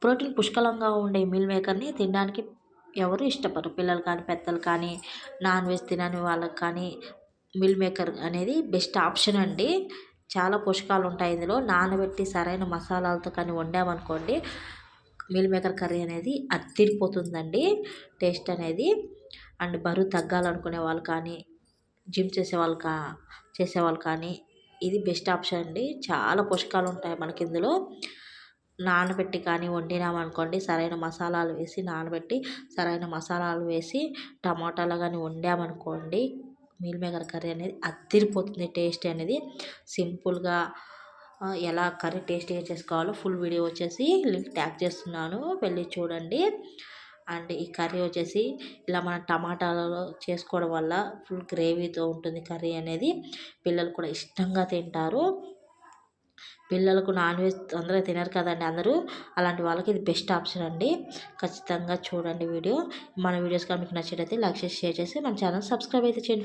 Protein పుష్కలంగా ఉండే meal మేకర్ని తినడానికి ఎవరు ఇష్టపడరు. పిల్లలు కానీ పెద్దలు కానీ నాన్ వెజ్ తినని వాళ్ళకి కానీ మీల్ మేకర్ అనేది బెస్ట్ ఆప్షన్ అండి. చాలా పోషకాలు ఉంటాయి ఇందులో. నానబెట్టి సరైన మసాలాలతో కానీ వండామనుకోండి మీల్ మేకర్ కర్రీ అనేది అద్దిరిపోతుందండి టేస్ట్ అనేది. అండ్ బరువు తగ్గాలనుకునే వాళ్ళు కానీ జిమ్ చేసేవాళ్ళు కానీ ఇది బెస్ట్ ఆప్షన్ అండి. చాలా పోషకాలు ఉంటాయి మనకి ఇందులో. నానబెట్టి కానీ వండినామనుకోండి సరైన మసాలాలు వేసి నానబెట్టి సరైన మసాలాలు వేసి టమాటాలు కానీ వండామనుకోండి మీల్ మేకర్ కర్రీ అనేది అద్దిరిపోతుంది టేస్ట్ అనేది. సింపుల్గా ఎలా కర్రీ టేస్టీగా చేసుకోవాలో ఫుల్ వీడియో వచ్చేసి లింక్ ట్యాగ్ చేస్తున్నాను, వెళ్ళి చూడండి. అండ్ ఈ కర్రీ వచ్చేసి ఇలా మన టమాటాలలో చేసుకోవడం వల్ల ఫుల్ గ్రేవీతో ఉంటుంది కర్రీ అనేది. పిల్లలు కూడా ఇష్టంగా తింటారు. పిల్లలకు నాన్ వెజ్ తొందరగా తినరు కదండి అందరూ, అలాంటి వాళ్ళకి ఇది బెస్ట్ ఆప్షన్ అండి. ఖచ్చితంగా చూడండి వీడియో. మన వీడియోస్ కానీ మీకు నచ్చినట్లయితే లైక్ చేసి షేర్ చేసి మన ఛానల్ సబ్స్క్రైబ్ అయితే చేయండి.